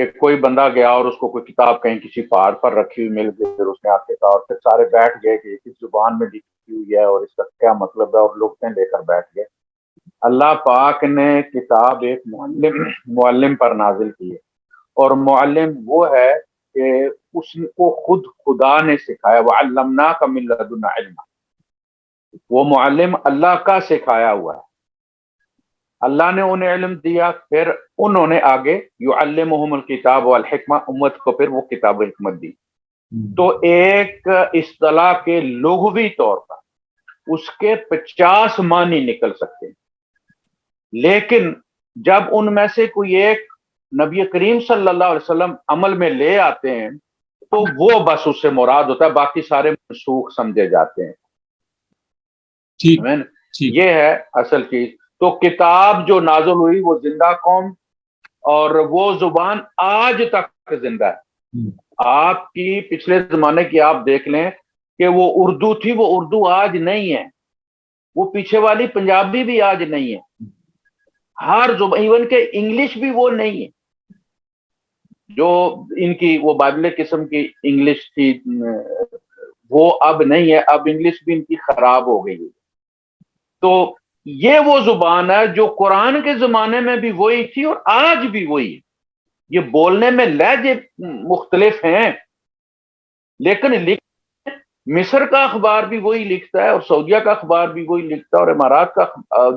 کہ کوئی بندہ گیا اور اس کو کوئی کتاب کہیں کسی پہاڑ پر رکھی ہوئی مل گئی، پھر اس نے آپ کے کہا اور پھر سارے بیٹھ گئے کہ کس زبان میں لکھی ہوئی ہے اور اس کا کیا مطلب ہے، اور لوگ لے کر بیٹھ گئے۔ اللہ پاک نے کتاب ایک معلم پر نازل کی ہے، اور معلم وہ ہے کہ اس کو خود خدا نے سکھایا، وَعَلَّمْنَاكَ مِن لَّدُنَّا عِلْمًا، وہ معلم اللہ کا سکھایا ہوا ہے، اللہ نے انہیں علم دیا، پھر انہوں نے آگے یعلمہم الکتاب والحکمہ، امت کو پھر وہ کتاب و حکمت دی۔ تو ایک اصطلاح کے لغوی طور پر اس کے 50 معنی نکل سکتے ہیں، لیکن جب ان میں سے کوئی ایک نبی کریم صلی اللہ علیہ وسلم عمل میں لے آتے ہیں تو وہ بس اس سے مراد ہوتا ہے، باقی سارے منسوخ سمجھے جاتے ہیں۔ ٹھیک آمین۔ ٹھیک یہ ہے اصل چیز۔ تو کتاب جو نازل ہوئی وہ زندہ قوم، اور وہ زبان آج تک زندہ ہے۔ آپ کی پچھلے زمانے کی آپ دیکھ لیں کہ وہ اردو تھی، وہ اردو آج نہیں ہے، وہ پیچھے والی پنجابی بھی آج نہیں ہے، ہر زبان، ایون کہ انگلش بھی وہ نہیں ہے جو ان کی وہ بائبل قسم کی انگلش تھی، وہ اب نہیں ہے، اب انگلش بھی ان کی خراب ہو گئی ہے۔ تو یہ وہ زبان ہے جو قرآن کے زمانے میں بھی وہی تھی اور آج بھی وہی ہے۔ یہ بولنے میں لہجے مختلف ہیں، لیکن مصر کا اخبار بھی وہی لکھتا ہے، اور سعودیہ کا اخبار بھی وہی لکھتا ہے، اور امارات کا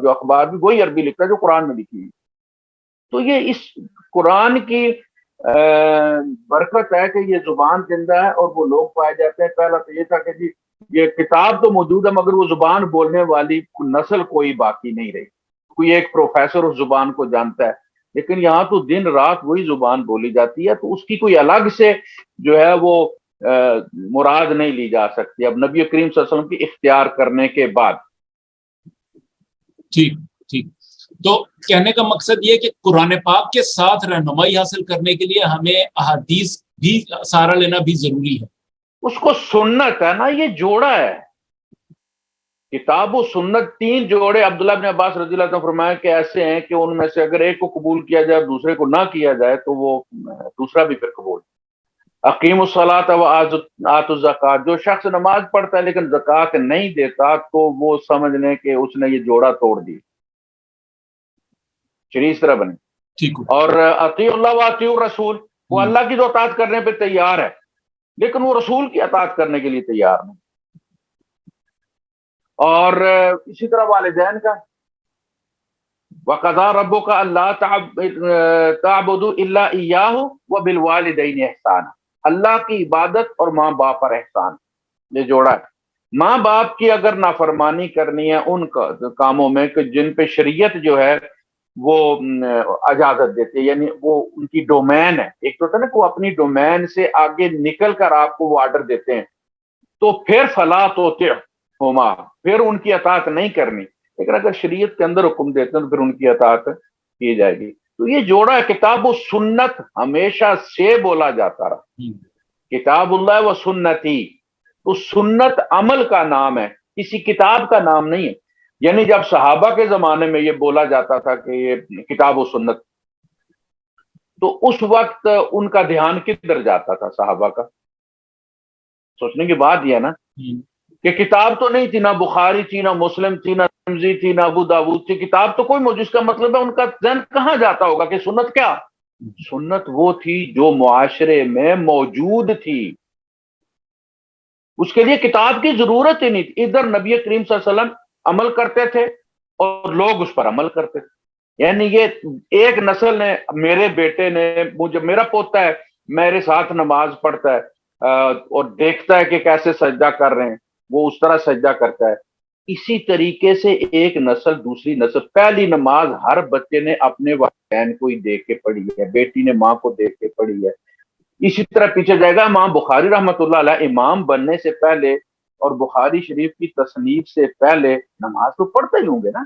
جو اخبار بھی وہی عربی لکھتا ہے جو قرآن میں لکھی ہے۔ تو یہ اس قرآن کی برکت ہے کہ یہ زبان زندہ ہے اور وہ لوگ پائے جاتے ہیں۔ پہلا تو یہ تھا کہ جی یہ کتاب تو موجود ہے مگر وہ زبان بولنے والی نسل کوئی باقی نہیں رہی، کوئی ایک پروفیسر اس زبان کو جانتا ہے، لیکن یہاں تو دن رات وہی زبان بولی جاتی ہے، تو اس کی کوئی الگ سے جو ہے وہ مراد نہیں لی جا سکتی اب نبی کریم صلی اللہ علیہ وسلم کی اختیار کرنے کے بعد۔ ٹھیک ٹھیک تو کہنے کا مقصد یہ کہ قرآن پاک کے ساتھ رہنمائی حاصل کرنے کے لیے ہمیں احادیث بھی سہارا لینا بھی ضروری ہے۔ اس کو سنت ہے نا، یہ جوڑا ہے، کتاب و سنت، 3 جوڑے عبداللہ بن عباس رضی اللہ عنہ فرمایا کہ ایسے ہیں کہ ان میں سے اگر ایک کو قبول کیا جائے اور دوسرے کو نہ کیا جائے تو وہ دوسرا بھی پھر قبول۔ اقیم الصلاۃ وآتوا الزکوٰۃ، جو شخص نماز پڑھتا ہے لیکن زکوٰۃ نہیں دیتا تو وہ سمجھ لیں کہ اس نے یہ جوڑا توڑ دی، شریف طرح بنے۔ ٹھیک اور اطیعوا اللہ واطیعوا الرسول، وہ اللہ کی تو اطاعت کرنے پہ تیار ہے لیکن وہ رسول کی اطاعت کرنے کے لیے تیار نہیں۔ اور اسی طرح والدین کا، وَقَضَىٰ رَبُّكَ أَلَّا تَعْبُدُوا إِلَّا إِيَّاهُ وَبِالْوَالِدَيْنِ إِحْسَانًا، اللہ کی عبادت اور ماں باپ پر احسان، یہ جوڑا ہے۔ ماں باپ کی اگر نافرمانی کرنی ہے ان کاموں میں کہ جن پہ شریعت جو ہے وہ اجازت دیتی ہے، یعنی وہ ان کی ڈومین ہے، ایک تو ہوتا ہے نا کہ وہ اپنی ڈومین سے آگے نکل کر آپ کو وہ آرڈر دیتے ہیں، تو پھر فلا تطعهما، پھر ان کی اطاعت نہیں کرنی، لیکن اگر شریعت کے اندر حکم دیتے ہیں تو پھر ان کی اطاعت کی جائے گی۔ تو یہ جوڑا ہے، کتاب و سنت ہمیشہ سے بولا جاتا رہا، کتاب اللہ و سنتی، تو سنت عمل کا نام ہے، کسی کتاب کا نام نہیں ہے۔ یعنی جب صحابہ کے زمانے میں یہ بولا جاتا تھا کہ یہ کتاب و سنت، تو اس وقت ان کا دھیان کدھر جاتا تھا صحابہ کا؟ سوچنے کی بات یہ ہے نا کہ کتاب تو نہیں تھی، نہ بخاری تھی، نہ مسلم تھی، نہ ترمذی تھی، نہ ابو داؤد تھی، کتاب تو کوئی موجود، اس کا مطلب ہے ان کا ذہن کہاں جاتا ہوگا کہ سنت کیا؟ سنت وہ تھی جو معاشرے میں موجود تھی، اس کے لیے کتاب کی ضرورت ہی نہیں تھی۔ ادھر نبی کریم صلی اللہ علیہ وسلم عمل کرتے تھے اور لوگ اس پر عمل کرتے تھے۔ یعنی یہ ایک نسل نے، میرے بیٹے نے، مجھے، میرا پوتا ہے میرے ساتھ نماز پڑھتا ہے اور دیکھتا ہے کہ کیسے سجدہ کر رہے ہیں، وہ اس طرح سجدہ کرتا ہے۔ اسی طریقے سے ایک نسل دوسری نسل، پہلی نماز ہر بچے نے اپنے والدین کو ہی دیکھ کے پڑھی ہے، بیٹی نے ماں کو دیکھ کے پڑھی ہے، اسی طرح پیچھے جائے گا۔ امام بخاری رحمۃ اللہ علیہ امام بننے سے پہلے اور بخاری شریف کی تصنیف سے پہلے نماز تو پڑھتے ہی ہوں گے نا،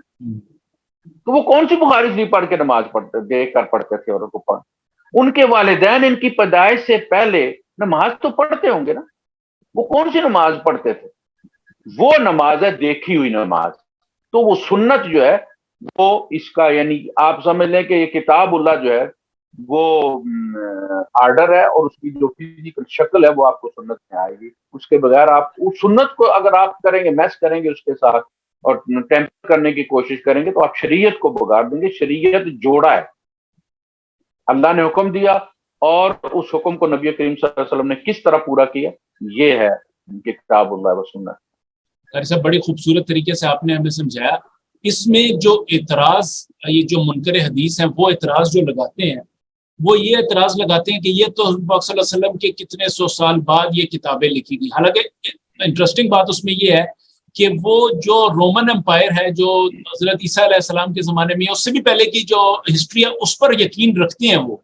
تو وہ کون سی بخاری شریف پڑھ کے نماز پڑھتے، دیکھ کر پڑھتے تھے؟ اور کو ان کے والدین ان کی پیدائش سے پہلے نماز تو پڑھتے ہوں گے نا، وہ کون سی نماز پڑھتے تھے؟ وہ نماز ہے دیکھی ہوئی نماز۔ تو وہ سنت جو ہے وہ اس کا، یعنی آپ سمجھ لیں کہ یہ کتاب اللہ جو ہے وہ آرڈر ہے اور اس کی جو فزیکل شکل ہے وہ آپ کو سنت میں آئے گی. اس کے بغیر آپ اس سنت کو اگر آپ کریں گے، میس کریں گے اس کے ساتھ اور ٹیمپر کرنے کی کوشش کریں گے تو آپ شریعت کو بگاڑ دیں گے. شریعت جوڑا ہے، اللہ نے حکم دیا اور اس حکم کو نبی کریم صلی اللہ علیہ وسلم نے کس طرح پورا کیا، یہ ہے کتاب اللہ و سنت. صاحب بڑی خوبصورت طریقے سے آپ نے ہمیں سمجھایا. اس میں جو اعتراض یہ جو منکر حدیث ہیں وہ اعتراض جو لگاتے ہیں وہ یہ اعتراض لگاتے ہیں کہ یہ تو حضور پاک صلی اللہ علیہ وسلم کے کتنے سو سال بعد یہ کتابیں لکھی گئی. حالانکہ انٹرسٹنگ بات اس میں یہ ہے کہ وہ جو رومن امپائر ہے جو حضرت عیسیٰ علیہ السلام کے زمانے میں اس سے بھی پہلے کی جو ہسٹری ہے اس پر یقین رکھتے ہیں وہ،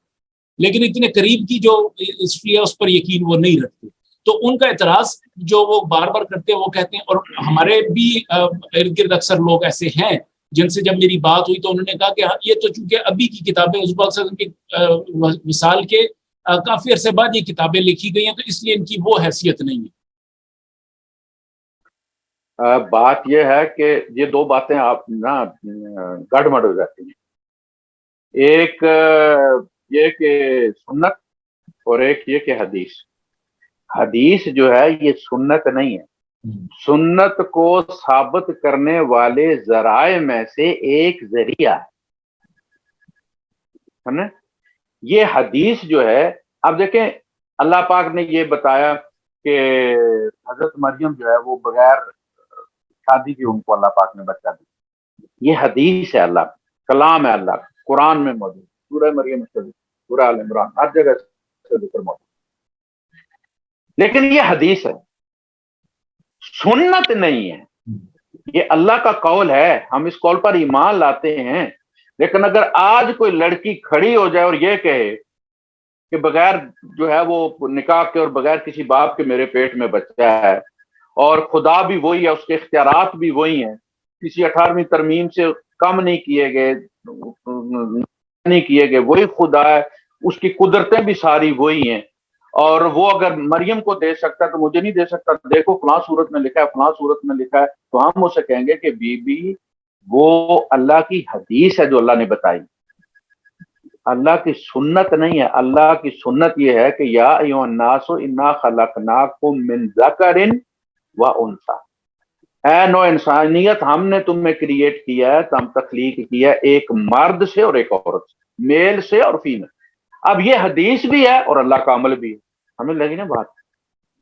لیکن اتنے قریب کی جو ہسٹری ہے اس پر یقین وہ نہیں رکھتے. تو ان کا اعتراض جو وہ بار بار کرتے ہیں وہ کہتے ہیں، اور ہمارے بھی ارد گرد اکثر لوگ ایسے ہیں جن سے جب میری بات ہوئی تو انہوں نے کہا کہ یہ تو چونکہ ابھی کی کتابیں حضور پاک صلی اللہ علیہ وسلم کی وصال کے کافی عرصے بعد یہ کتابیں لکھی گئی ہیں تو اس لیے ان کی وہ حیثیت نہیں ہے. بات یہ ہے کہ یہ دو باتیں آپ نا گڑ مڑ ہو جاتی ہیں. ایک یہ کہ سنت اور ایک یہ کہ حدیث. حدیث جو ہے یہ سنت نہیں ہے، سنت کو ثابت کرنے والے ذرائع میں سے ایک ذریعہ ہے نا. یہ حدیث جو ہے، اب دیکھیں اللہ پاک نے یہ بتایا کہ حضرت مریم جو ہے وہ بغیر شادی کی ان کو اللہ پاک نے بچہ دی. یہ حدیث ہے، اللہ کلام ہے، اللہ قرآن میں موجود، سورہ مریم سورہ آل عمران ہر جگہ سے ذکر موجود. لیکن یہ حدیث ہے، سنت نہیں ہے. یہ اللہ کا قول ہے، ہم اس قول پر ایمان لاتے ہیں. لیکن اگر آج کوئی لڑکی کھڑی ہو جائے اور یہ کہے کہ بغیر جو ہے وہ نکاح کے اور بغیر کسی باپ کے میرے پیٹ میں بچہ ہے اور خدا بھی وہی ہے، اس کے اختیارات بھی وہی ہیں، کسی 18ویں ترمیم سے کم نہیں کیے گئے، وہی خدا ہے، اس کی قدرتیں بھی ساری وہی ہیں، اور وہ اگر مریم کو دے سکتا ہے تو مجھے نہیں دے سکتا، دیکھو فلاں صورت میں لکھا ہے، فلاں صورت میں لکھا ہے. تو ہم اسے کہیں گے کہ بی بی وہ اللہ کی حدیث ہے جو اللہ نے بتائی، اللہ کی سنت نہیں ہے. اللہ کی سنت یہ ہے کہ یا ایھا الناس انا خلقناکم من ذکر و انثی، اے نو انسانیت ہم نے تمہیں کریٹ کیا ہے، ہم تخلیق کیا ہے ایک مرد سے اور ایک عورت سے، میل سے اور فیمیل. اب یہ حدیث بھی ہے اور اللہ کا عمل بھی ہے. ہمیں لگی نا بات،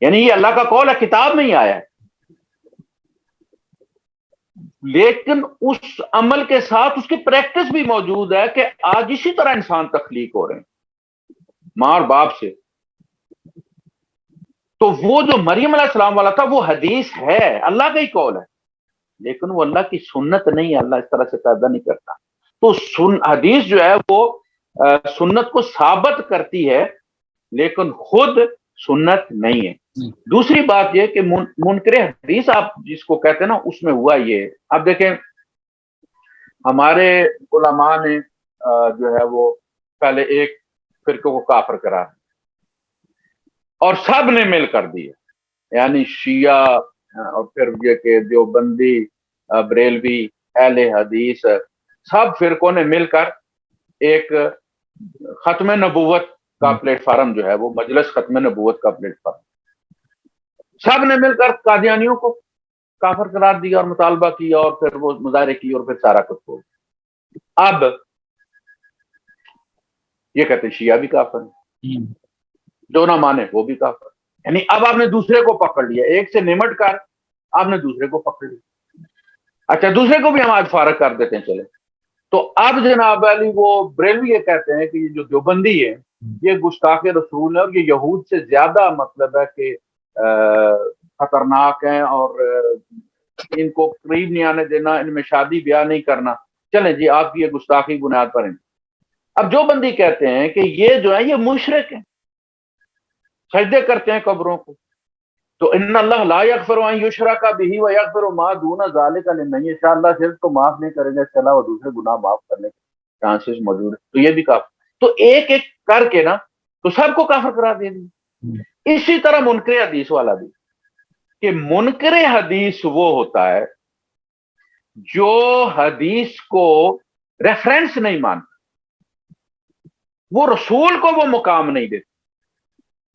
یعنی یہ اللہ کا قول ہے، کتاب میں ہی آیا ہے، لیکن اس عمل کے ساتھ اس کی پریکٹس بھی موجود ہے کہ آج اسی طرح انسان تخلیق ہو رہے ہیں ماں اور باپ سے. تو وہ جو مریم علیہ السلام والا تھا وہ حدیث ہے، اللہ کا ہی قول ہے، لیکن وہ اللہ کی سنت نہیں ہے، اللہ اس طرح سے پیدا نہیں کرتا. تو حدیث جو ہے وہ سنت کو ثابت کرتی ہے لیکن خود سنت نہیں ہے. دوسری بات یہ کہ منکر حدیث آپ جس کو کہتے ہیں نا، اس میں ہوا یہ. اب دیکھیں ہمارے علماء نے جو ہے وہ پہلے ایک فرقے کو کافر کرا اور سب نے مل کر دیا، یعنی شیعہ اور پھر یہ کہ دیوبندی، بریلوی، اہل حدیث، سب فرقوں نے مل کر ایک ختم نبوت کا پلیٹ فارم جو ہے وہ مجلس ختم نبوت کا پلیٹ فارم، سب نے مل کر قادیانیوں کو کافر قرار دیا اور مطالبہ کیا اور پھر وہ مظاہرے کی اور پھر سارا کچھ ہو. اب یہ کہتے ہیں شیعہ بھی کافر ہیں، جو نہ مانے وہ بھی کافر. یعنی اب آپ نے دوسرے کو پکڑ لیا، ایک سے نمٹ کر آپ نے دوسرے کو پکڑ لیا. اچھا دوسرے کو بھی ہم آج فارغ کر دیتے ہیں چلے. تو اب جناب علی وہ بریلوی یہ کہتے ہیں کہ یہ جو دیوبندی ہے یہ گستاخ رسول ہے اور یہ یہود سے زیادہ مطلب ہے کہ خطرناک ہیں اور ان کو قریب نہیں آنے دینا، ان میں شادی بیاہ نہیں کرنا. چلیں جی آپ کی یہ گستاخی بنیاد پر ہیں. اب جو بندی کہتے ہیں کہ یہ جو ہے یہ مشرک ہیں، سجدے کرتے ہیں قبروں کو. تو ان اللہ لا یغفر ان یشرک بہ ویغفر ما دون ذلک لمن یشاء، اللہ شرک تو معاف نہیں کرے گا، اس کے علاوہ دوسرے گناہ معاف کرنے کے چانسز موجود ہیں. تو یہ بھی کافر. تو ایک ایک کر کے نا تو سب کو کافر قرار دے دیا. اسی طرح منکر حدیث والا بھی، کہ منکر حدیث وہ ہوتا ہے جو حدیث کو ریفرنس نہیں مانتا. وہ رسول کو وہ مقام نہیں دیتے.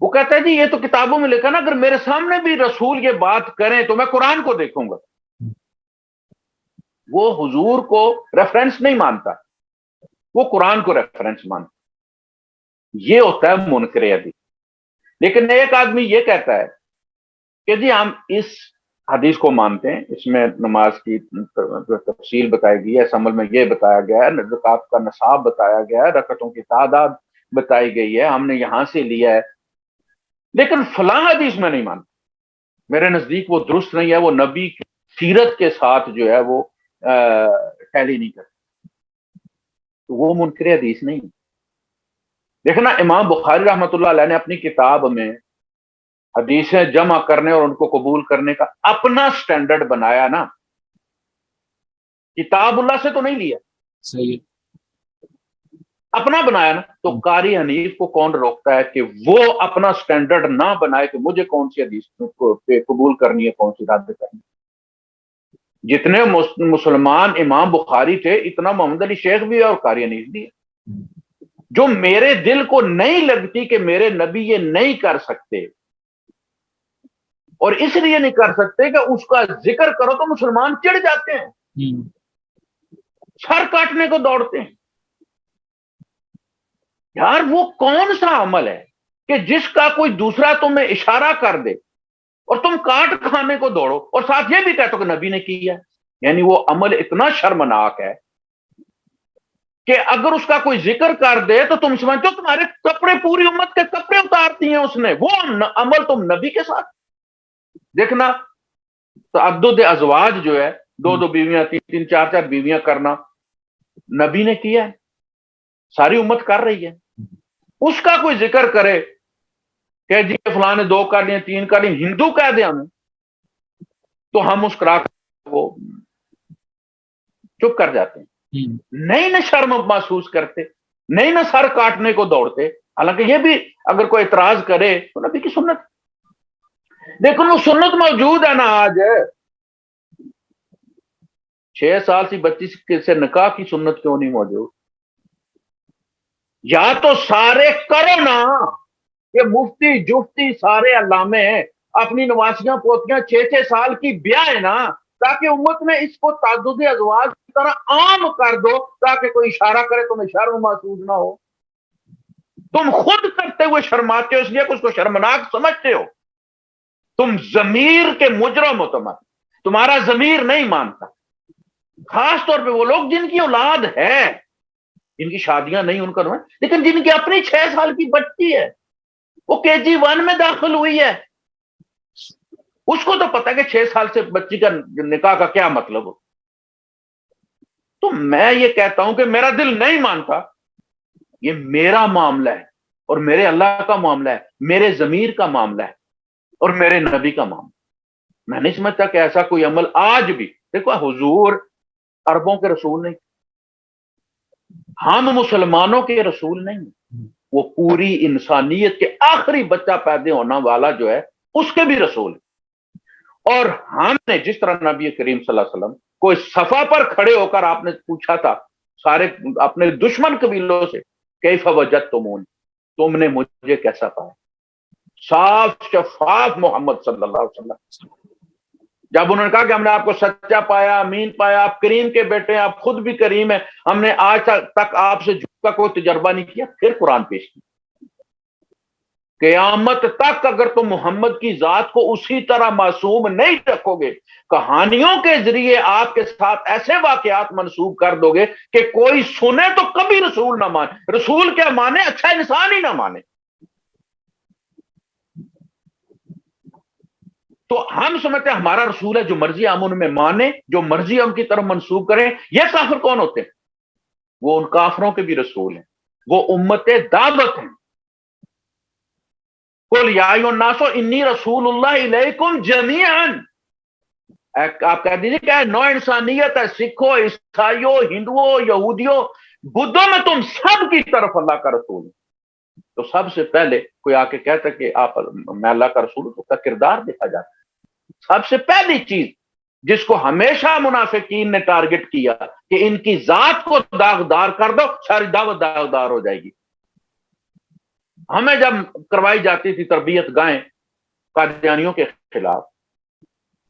وہ کہتا ہے جی یہ تو کتابوں میں لکھا نا, اگر میرے سامنے بھی رسول یہ بات کریں تو میں قرآن کو دیکھوں گا. وہ حضور کو ریفرنس نہیں مانتا, وہ قرآن کو ریفرنس مانتا. یہ ہوتا ہے منکر حدیث. لیکن ایک آدمی یہ کہتا ہے کہ جی ہم اس حدیث کو مانتے ہیں, اس میں نماز کی تفصیل بتائی گئی ہے, اس عمل میں یہ بتایا گیا ہے, زکوٰۃ کا نصاب بتایا گیا ہے, رکعتوں کی تعداد بتائی گئی ہے, ہم نے یہاں سے لیا ہے, لیکن فلاں حدیث میں نہیں مانتا, میرے نزدیک وہ درست نہیں ہے, وہ نبی کی سیرت کے ساتھ جو ہے وہ ٹیلی نہیں کرتا, تو وہ منکر حدیث نہیں. دیکھنا امام بخاری رحمۃ اللہ علیہ نے اپنی کتاب میں حدیثیں جمع کرنے اور ان کو قبول کرنے کا اپنا سٹینڈرڈ بنایا نا, کتاب اللہ سے تو نہیں لیا, صحیح, اپنا بنایا نا. تو قاری حنیف کو کون روکتا ہے کہ وہ اپنا سٹینڈرڈ نہ بنائے کہ مجھے کون سی حدیث قبول کرنی ہے, کون سی رد کرنی ہے. جتنے مسلمان امام بخاری تھے اتنا محمد علی شیخ بھی ہے اور قاری حنیف بھی ہے. جو میرے دل کو نہیں لگتی کہ میرے نبی یہ نہیں کر سکتے, اور اس لیے نہیں کر سکتے کہ اس کا ذکر کرو تو مسلمان چڑھ جاتے ہیں, سر کاٹنے کو دوڑتے ہیں. یار وہ کون سا عمل ہے کہ جس کا کوئی دوسرا تمہیں اشارہ کر دے اور تم کاٹ کھانے کو دوڑو اور ساتھ یہ بھی کہتے ہو کہ نبی نے کیا ہے. یعنی وہ عمل اتنا شرمناک ہے کہ اگر اس کا کوئی ذکر کر دے تو تم سمجھتے ہو تمہارے کپڑے, پوری امت کے کپڑے اتارتی ہیں اس نے. وہ عمل تم نبی کے ساتھ دیکھنا. تعدد ازواج جو ہے, 2 بیویاں, 3 4 بیویاں کرنا, نبی نے کیا ہے, ساری امت کر رہی ہے. اس کا کوئی ذکر کرے کہ جی فلاں نے 2 کر لیں, 3 کر لیں, ہندو کہہ دیں ہمیں, تو ہم مسکرا وہ چپ کر جاتے ہیں. نہیں نہ شرم محسوس کرتے, نہیں نہ سر کاٹنے کو دوڑتے. حالانکہ یہ بھی اگر کوئی اعتراض کرے تو نبی کی سنت, لیکن وہ سنت موجود ہے نا. آج 6 سال سے بچی سے نکاح کی سنت کیوں نہیں موجود؟ یا تو سارے کرو نا, یہ مفتی جفتی سارے علامے اپنی نواسیاں پوتیاں 6 سال کی بیاہ ہے نا, تاکہ امت میں اس کو تعدد ازواج کی طرح عام کر دو, تاکہ کوئی اشارہ کرے تمہیں شرم محسوس نہ ہو. تم خود کرتے ہوئے شرماتے ہو اس لیے کہ اس کو شرمناک سمجھتے ہو. تم ضمیر کے مجرم ہو, تمہارا ضمیر نہیں مانتا. خاص طور پہ وہ لوگ جن کی اولاد ہے, جن کی شادیاں نہیں ان کا نہیں, لیکن جن کی اپنی 6 سال کی بچی ہے, وہ KG1 میں داخل ہوئی ہے, اس کو تو پتا ہے کہ 6 سال سے بچی کا نکاح کا کیا مطلب ہو. تو میں یہ کہتا ہوں کہ میرا دل نہیں مانتا, یہ میرا معاملہ ہے اور میرے اللہ کا معاملہ ہے, میرے ضمیر کا معاملہ ہے اور میرے نبی کا معاملہ. میں نہیں سمجھتا کہ ایسا کوئی عمل آج بھی, دیکھو حضور عربوں کے رسول نہیں, ہم مسلمانوں کے رسول نہیں, وہ پوری انسانیت کے آخری بچہ پیدا ہونا والا جو ہے اس کے بھی رسول ہے. اور ہم نے جس طرح نبی کریم صلی اللہ علیہ وسلم کوئی صفا پر کھڑے ہو کر آپ نے پوچھا تھا سارے اپنے دشمن قبیلوں سے, کیف وجدتمون, تم نے مجھے کیسا پایا؟ صاف شفاف محمد صلی اللہ علیہ وسلم. جب انہوں نے کہا کہ ہم نے آپ کو سچا پایا, امین پایا, آپ کریم کے بیٹے ہیں, آپ خود بھی کریم ہیں, ہم نے آج تک آپ سے جھوٹ کا کوئی تجربہ نہیں کیا, پھر قرآن پیش کیا. قیامت تک اگر تم محمد کی ذات کو اسی طرح معصوم نہیں رکھو گے, کہانیوں کے ذریعے آپ کے ساتھ ایسے واقعات منسوب کر دو گے کہ کوئی سنے تو کبھی رسول نہ مانے. رسول کیا مانے, اچھا انسان ہی نہ مانے. تو ہم سمجھتے ہیں ہمارا رسول ہے, جو مرضی ہم ان میں مانے, جو مرضی ہم کی طرف منسوب کریں. یہ کافر کون ہوتے ہیں؟ وہ ان کافروں کے بھی رسول ہیں, وہ امت دعوت ہیں. قل یا ایھا الناس انی رسول اللہ الیکم جمیعا, آپ کہہ دیجیے کیا نو انسانیت ہے, سکھوں, عیسائیوں, ہندوؤں, یہودیوں, بدھوں میں تم سب کی طرف اللہ کا رسول ہے. تو سب سے پہلے کوئی آ کے کہتا کہ آپ میں اللہ کا رسول ہوں, تو اس کا کردار دیکھا جاتا ہے. سب سے پہلی چیز جس کو ہمیشہ منافقین نے ٹارگٹ کیا کہ ان کی ذات کو داغدار کر دو, ساری دعوت داغدار ہو جائے گی. ہمیں جب کروائی جاتی تھی تربیت گاہیں قادیانیوں کے خلاف،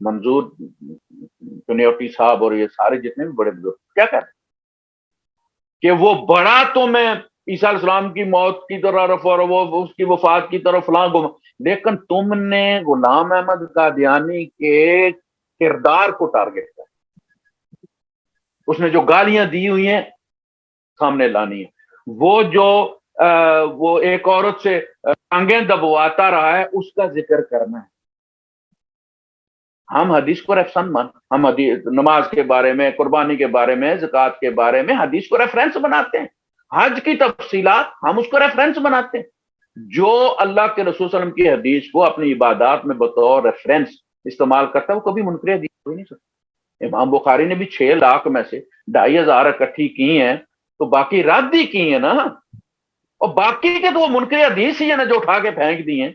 منظور چنیوٹی صاحب اور یہ سارے جتنے بھی بڑے بزرگ کیا کہتے کہ وہ بڑا تمہیں عیسیٰ علیہ السلام کی موت کی طرف اور وہ اس کی وفات کی طرف فلاں گم، لیکن تم نے غلام احمد قادیانی کے کردار کو ٹارگٹ کیا، اس نے جو گالیاں دی ہوئی ہیں سامنے لانی ہے، وہ جو وہ ایک عورت سے ٹانگیں دبواتا رہا ہے اس کا ذکر کرنا ہے۔ ہم حدیث کو ہم حدیث نماز کے بارے میں، قربانی کے بارے میں، زکوٰۃ کے بارے میں حدیث کو ریفرنس بناتے ہیں، حج کی تفصیلات ہم اس کو ریفرنس بناتے ہیں۔ جو اللہ کے رسول صلی اللہ علیہ وسلم کی حدیث کو اپنی عبادات میں بطور ریفرنس استعمال کرتا ہے وہ کبھی منکر حدیث ہو ہی نہیں سکتا۔ امام بخاری نے بھی 6 لاکھ میں سے 2500 اکٹھی کی ہیں تو باقی رد ہی کی ہیں نا، اور باقی کے تو وہ منکر حدیث ہی ہے نا جو اٹھا کے پھینک دی ہیں،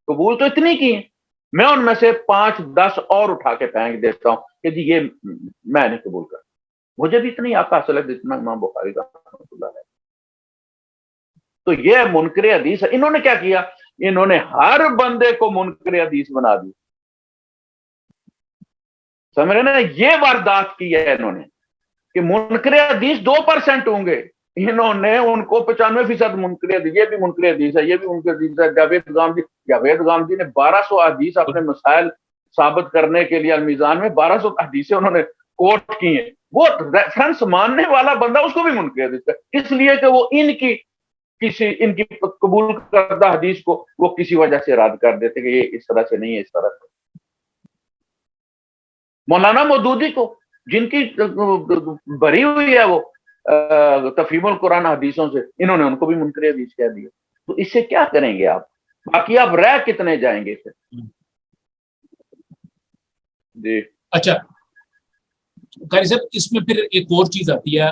قبول تو اتنی کی ہیں۔ میں ان میں سے 5-10 اور اٹھا کے پھینک دیتا ہوں کہ جی یہ میں نہیں قبول کرتا، مجھے بھی اتنی حق حاصل ہے جتنا امام بخاری رحمۃ اللہ علیہ۔ تو یہ منکر حدیث ہے۔ انہوں نے کیا کیا؟ انہوں نے ہر بندے کو منکر حدیث بنا دی، سمجھ رہے نا؟ یہ واردات کی ہے انہوں نے کہ منکر حدیث 2% ہوں گے، انہوں نے ان کو 95% منکر حدیث، یہ بھی منکر حدیث ہے، یہ بھی منکر حدیث ہے۔ جاوید غامدی نے 1200 حدیث اپنے مسائل ثابت کرنے کے لیے المیزان میں 1200 حدیثیں انہوں نے کوٹ کی ہیں۔ وہ ریفرنس ماننے والا بندہ اس کو بھی منکر حدیث ہے، اس لیے کہ وہ ان کی قبول کردہ حدیث کو وہ کسی وجہ سے رد کر دیتے کہ یہ اس طرح سے نہیں ہے، اس طرح سے۔ مولانا مودودی کو جن کی بری ہوئی ہے وہ تفہیم القرآن حدیثوں سے، انہوں نے ان کو بھی منکر حدیث کہہ دیا۔ تو اس سے کیا کریں گے آپ؟ باقی آپ رہ کتنے جائیں گے پھر؟ جی اچھا قاری صاحب، اس میں پھر ایک اور چیز آتی ہے،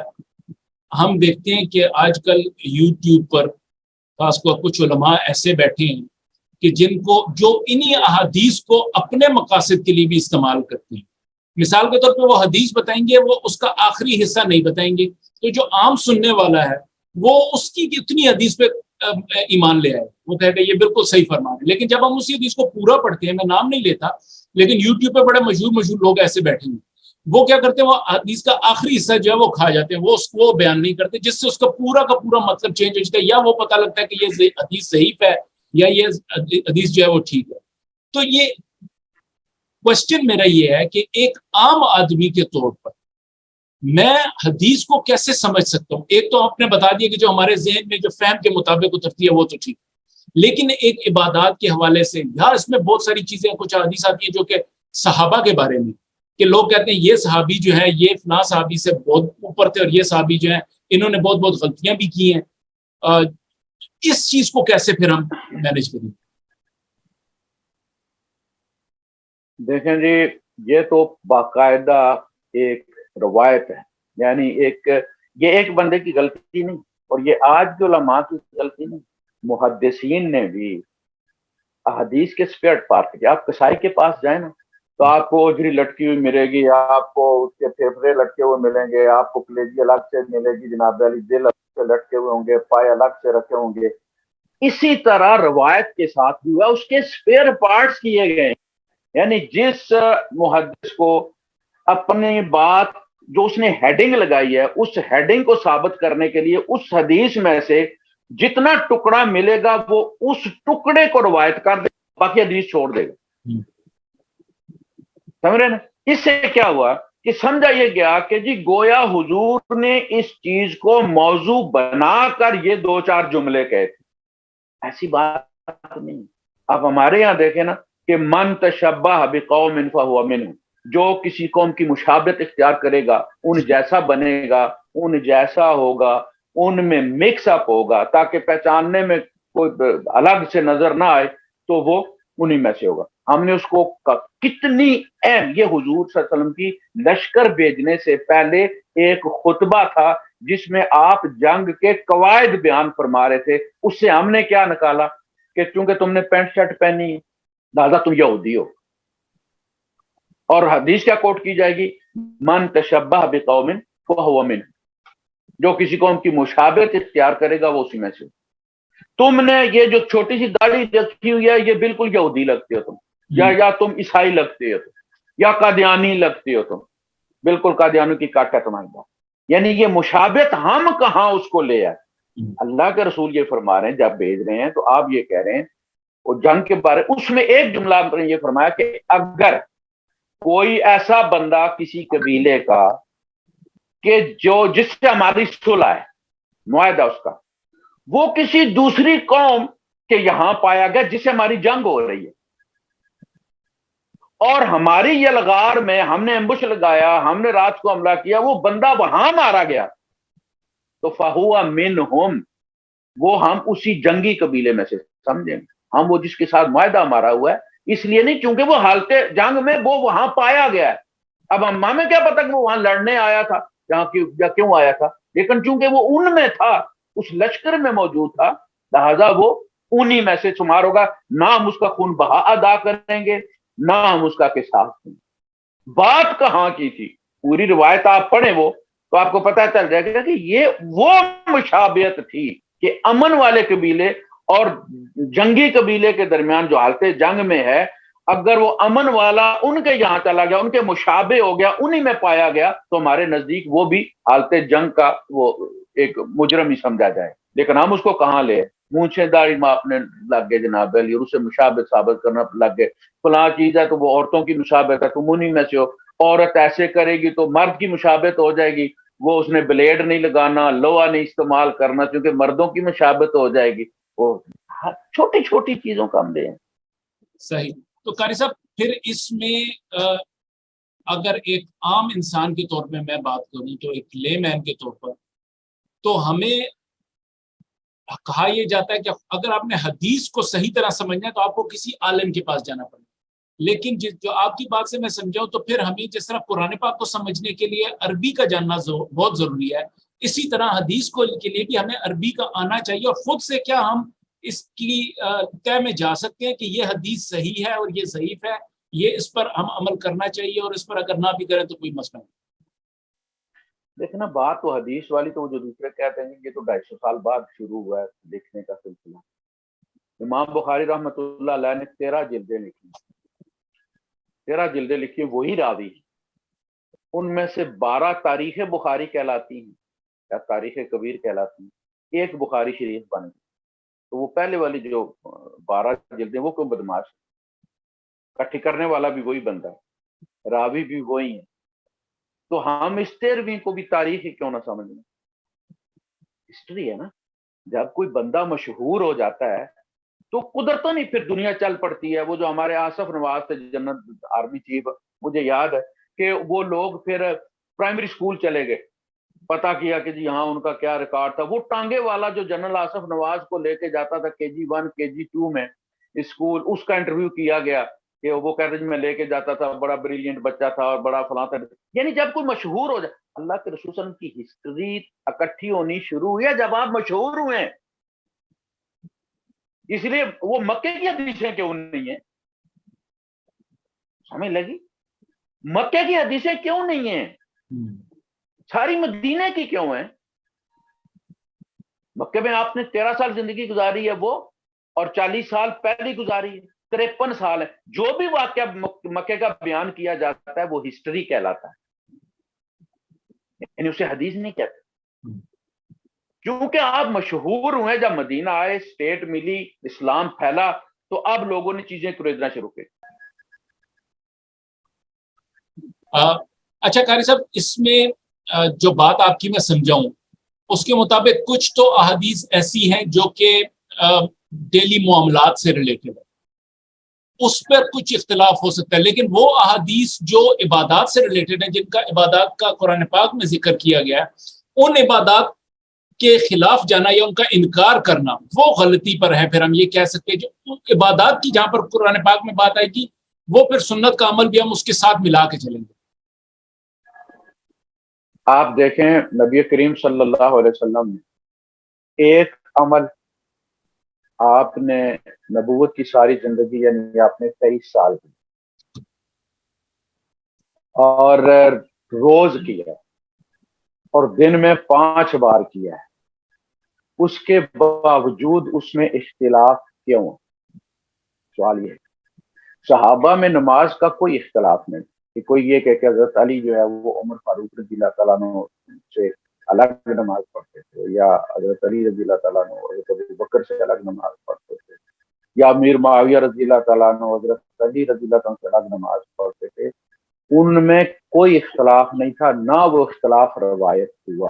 ہم دیکھتے ہیں کہ آج کل یوٹیوب پر خاص طور کچھ علماء ایسے بیٹھے ہیں کہ جن کو جو انہی احادیث کو اپنے مقاصد کے لیے بھی استعمال کرتے ہیں۔ مثال کے طور پہ وہ حدیث بتائیں گے، وہ اس کا آخری حصہ نہیں بتائیں گے، تو جو عام سننے والا ہے وہ اس کی اتنی حدیث پہ ایمان لے آئے، وہ کہے گا یہ بالکل صحیح فرما رہے ہیں۔ لیکن جب ہم اسی حدیث کو پورا پڑھتے ہیں، میں نام نہیں لیتا لیکن یوٹیوب پہ بڑے مشہور لوگ ایسے بیٹھے ہیں، وہ کیا کرتے ہیں، وہ حدیث کا آخری حصہ جو ہے وہ کھا جاتے ہیں، وہ اس کو بیان نہیں کرتے، جس سے اس کا پورا مطلب چینج ہو جاتا ہے، یا وہ پتہ لگتا ہے کہ یہ حدیث ضعیف ہے یا یہ حدیث جو ہے وہ ٹھیک ہے۔ تو یہ کوشچن میرا یہ ہے کہ ایک عام آدمی کے طور پر میں حدیث کو کیسے سمجھ سکتا ہوں؟ ایک تو آپ نے بتا دیا کہ جو ہمارے ذہن میں جو فہم کے مطابق اترتی ہے وہ تو ٹھیک ہے، لیکن ایک عبادات کے حوالے سے یہاں اس میں بہت ساری چیزیں، کچھ حدیث آتی ہیں جو کہ صحابہ کے بارے میں، کہ لوگ کہتے ہیں یہ صحابی جو ہے یہ فلاں صحابی سے بہت اوپر تھے، اور یہ صحابی جو ہیں انہوں نے بہت غلطیاں بھی کی ہیں۔ اس چیز کو کیسے پھر ہم مینج کریں؟ دیکھیں جی، یہ تو باقاعدہ ایک روایت ہے، یعنی یہ ایک بندے کی غلطی نہیں، اور یہ آج کے علماء کی غلطی نہیں، محدثین نے بھی احادیث کے اسپیئر پارٹ کے، آپ کسائی کے پاس جائیں نا تو آپ کو اجری لٹکی ہوئی ملے گی، آپ کو اس کے پھیپھڑے لٹکے ہوئے ملیں گے، آپ کو کلیجی الگ سے ملے گی، جناب علی دل الگ سے لٹکے ہوئے ہوں گے، پائے الگ سے رکھے ہوں گے۔ اسی طرح روایت کے ساتھ بھی ہوا، اس کے اسپیئر پارٹس کیے گئے، یعنی جس محدث کو اپنی بات جو اس نے ہیڈنگ لگائی ہے، اس ہیڈنگ کو ثابت کرنے کے لیے اس حدیث میں سے جتنا ٹکڑا ملے گا وہ اس ٹکڑے کو روایت کر دے گا، باقی حدیث چھوڑ دے گا۔ سمجھ رہے نا؟ اس سے کیا ہوا کہ سمجھا یہ گیا کہ جی گویا حضور نے اس چیز کو موضوع بنا کر یہ 2-4 جملے کہے تھے، ایسی بات نہیں۔ آپ ہمارے یہاں دیکھیں نا کہ من تشبہ بقوم فہو منہم، جو کسی قوم کی مشابہت اختیار کرے گا ان جیسا بنے گا، ان جیسا ہوگا، ان میں مکس اپ ہوگا تاکہ پہچاننے میں کوئی الگ سے نظر نہ آئے، تو وہ انہی میں سے ہوگا۔ ہم نے اس کو کتنی اہم، یہ حضور صلی اللہ علیہ وسلم کی لشکر بھیجنے سے پہلے ایک خطبہ تھا جس میں آپ جنگ کے قواعد بیان فرما رہے تھے، اس سے ہم نے کیا نکالا کہ چونکہ تم نے پینٹ شرٹ پہنی ہے لہذا تم یہودی ہو، اور حدیث کیا کوٹ کی جائے گی؟ من تشبہ بقوم فہو منہم، جو کسی قوم کی مشابہت اختیار کرے گا وہ اسی میں سے۔ تم نے یہ جو چھوٹی سی داڑھی رکھی ہوئی ہے یہ بالکل یہودی لگتے ہو تم، یا تم عیسائی لگتے ہو تم، یا قادیانی لگتے ہو تم، بالکل قادیانوں کی کاٹ ہے تمہاری بات. یعنی یہ مشابہت ہم کہاں اس کو لے آئے. اللہ کے رسول یہ فرما رہے ہیں جب بھیج رہے ہیں تو آپ یہ کہہ رہے ہیں وہ جنگ کے بارے، اس میں ایک جملہ آپ نے یہ فرمایا کہ اگر کوئی ایسا بندہ کسی قبیلے کا کہ جس سے ہماری صلح ہے، معاہدہ اس کا، وہ کسی دوسری قوم کے یہاں پایا گیا جس سے ہماری جنگ ہو رہی ہے، اور ہماری یلغار میں ہم نے امبوش لگایا، ہم نے رات کو حملہ کیا، وہ بندہ وہاں مارا گیا، تو فَهُوَ مِنْهُمْ، وہ ہم اسی جنگی قبیلے میں سے سمجھیں گے. ہم وہ جس کے ساتھ معاہدہ ہمارا ہوا ہے، اس لیے نہیں کیونکہ وہ حالت جنگ میں وہ وہاں پایا گیا ہے. اب ہمیں کیا پتا کہ وہ وہاں لڑنے آیا تھا یا کیوں آیا تھا، لیکن چونکہ وہ ان میں تھا، اس لشکر میں موجود تھا، لہذا وہ انہی میں سے شمار ہوگا. نہ ہم اس کا خون بہا ادا کریں گے، نہ ہم اس کا قصاص دیں گے. بات کہاں کی تھی؟ پوری روایت آپ پڑھیں وہ تو آپ کو پتہ چل جائے گا کہ یہ وہ مشابہت تھی کہ امن والے قبیلے اور جنگی قبیلے کے درمیان جو حالت جنگ میں ہے، اگر وہ امن والا ان کے یہاں چلا گیا، ان کے مشابہ ہو گیا، انہی میں پایا گیا، تو ہمارے نزدیک وہ بھی حالت جنگ کا وہ ایک مجرم ہی سمجھا جائے. لیکن ہم اس کو کہاں لے، مونچھیں داڑھی ماپنے لگ گئے جناب علی، اور اسے مشابہت ثابت کرنا لگ گئے. فلاں چیز ہے تو وہ عورتوں کی مشابہت ہے، تم انہی میں سے ہو. عورت ایسے کرے گی تو مرد کی مشابہت ہو جائے گی، وہ اس نے بلیڈ نہیں لگانا، لوہا نہیں استعمال کرنا کیونکہ مردوں کی مشابہت ہو جائے گی. وہ چھوٹی چھوٹی چیزوں کا ہم لے ہیں. صحیح. تو قاری صاحب پھر اس میں اگر ایک عام انسان کے طور پہ میں بات کروں تو ایک لے مین کے طور پر تو ہمیں کہا یہ جاتا ہے کہ اگر آپ نے حدیث کو صحیح طرح سمجھنا ہے تو آپ کو کسی عالم کے پاس جانا پڑے. لیکن جو آپ کی بات سے میں سمجھاؤں تو پھر ہمیں جس طرح قرآن پاک کو سمجھنے کے لیے عربی کا جاننا بہت ضروری ہے، اسی طرح حدیث کو کے لیے بھی ہمیں عربی کا آنا چاہیے. اور خود سے کیا ہم اس کی طے میں جا سکتے ہیں کہ یہ حدیث صحیح ہے اور یہ ضعیف ہے، یہ اس پر ہم عمل کرنا چاہیے، اور اس پر اگر نہ بھی کریں تو کوئی مسئلہ نہیں. دیکھنا بات تو حدیث والی تو وہ جو دوسرے کہتے ہیں یہ تو 250 سال بعد شروع ہوا ہے لکھنے کا سلسلہ. امام بخاری رحمۃ اللہ علیہ نے 13 جلدیں لکھی، 13 جلدیں لکھی، وہی راوی، ان میں سے 12 تاریخ بخاری کہلاتی ہیں یا تاریخ کبیر کہلاتی ہیں، ایک بخاری شریف بن گئی. تو وہ پہلے والی جو 12 جلدیں وہ کیوں بدماش، اکٹھی کرنے والا بھی وہی بندہ ہے، راوی بھی وہی ہے. تو ہم اس 13ویں کو بھی تاریخ کیوں نہ سمجھ لیں، ہسٹری ہے نا. جب کوئی بندہ مشہور ہو جاتا ہے تو قدرتاً ہی پھر دنیا چل پڑتی ہے. وہ جو ہمارے آصف نواز تھے جنرل آرمی چیف، مجھے یاد ہے کہ وہ لوگ پھر پرائمری سکول چلے گئے، پتا کیا کہ جی ہاں ان کا کیا ریکارڈ تھا. وہ ٹانگے والا جو جنرل آصف نواز کو لے کے جاتا تھا KG1 KG2 میں اسکول، اس کا انٹرویو کیا گیا کہ وہ کہتے ہیں میں لے کے جاتا تھا، بڑا بریلینٹ بچہ تھا اور بڑا فلاں تھا. یعنی جب کوئی مشہور ہو جائے، اللہ کے رسول صلی اللہ علیہ وسلم کی ہسٹری اکٹھی ہونی شروع ہوئی ہے جب آپ مشہور ہوئے ہیں. اس لیے وہ مکے کی حدیثیں کیوں نہیں ہیں، سمجھ لگی؟ مکے کی حدیثیں کیوں نہیں ہیں، ساری مدینے کی کیوں ہیں؟ مکے میں آپ نے 13 سال زندگی گزاری ہے وہ، اور 40 سال پہلی گزاری ہے، 53 سال ہے. جو بھی واقعہ مکے کا بیان کیا جاتا ہے وہ ہسٹری کہلاتا ہے، یعنی اسے حدیث نہیں کہتے. کیونکہ آپ مشہور ہوئے، جب مدینہ آئے، اسٹیٹ ملی، اسلام پھیلا، تو اب لوگوں نے چیزیں خریدنا شروع کی. اچھا قاری صاحب، اس میں جو بات آپ کی میں سمجھاؤں اس کے مطابق کچھ تو احادیث ایسی ہیں جو کہ ڈیلی معاملات سے ریلیٹڈ ہے، اس پر کچھ اختلاف ہو سکتا ہے. لیکن وہ احادیث جو عبادات سے ریلیٹڈ ہیں، جن کا عبادات کا قرآن پاک میں ذکر کیا گیا ہے، ان عبادات کے خلاف جانا یا ان کا انکار کرنا وہ غلطی پر ہے. پھر ہم یہ کہہ سکتے ہیں جو عبادات کی جہاں پر قرآن پاک میں بات آئے گی وہ پھر سنت کا عمل بھی ہم اس کے ساتھ ملا کے چلیں گے. آپ دیکھیں نبی کریم صلی اللہ علیہ وسلم نے ایک عمل، آپ نے نبوت کی ساری زندگی یعنی آپ نے 23 سال کی اور روز کیا اور دن میں 5 بار کیا ہے. اس کے باوجود اس میں اختلاف کیوں ہے؟ سوال یہ ہے. صحابہ میں نماز کا کوئی اختلاف نہیں کہ کوئی یہ کہ حضرت علی جو ہے وہ عمر فاروق رضی اللہ تعالیٰ عنہ سے الگ نماز پڑھتے تھے، یا حضرت علی رضی اللہ تعالیٰ عنہ حضرت ابو بکر سے الگ نماز پڑھتے تھے، یا امیر معاویہ رضی اللہ تعالیٰ عنہ حضرت علی رضی اللہ تعالیٰ عنہ سے الگ نماز پڑھتے تھے. ان میں کوئی اختلاف نہیں تھا، نہ وہ اختلاف روایت ہوا.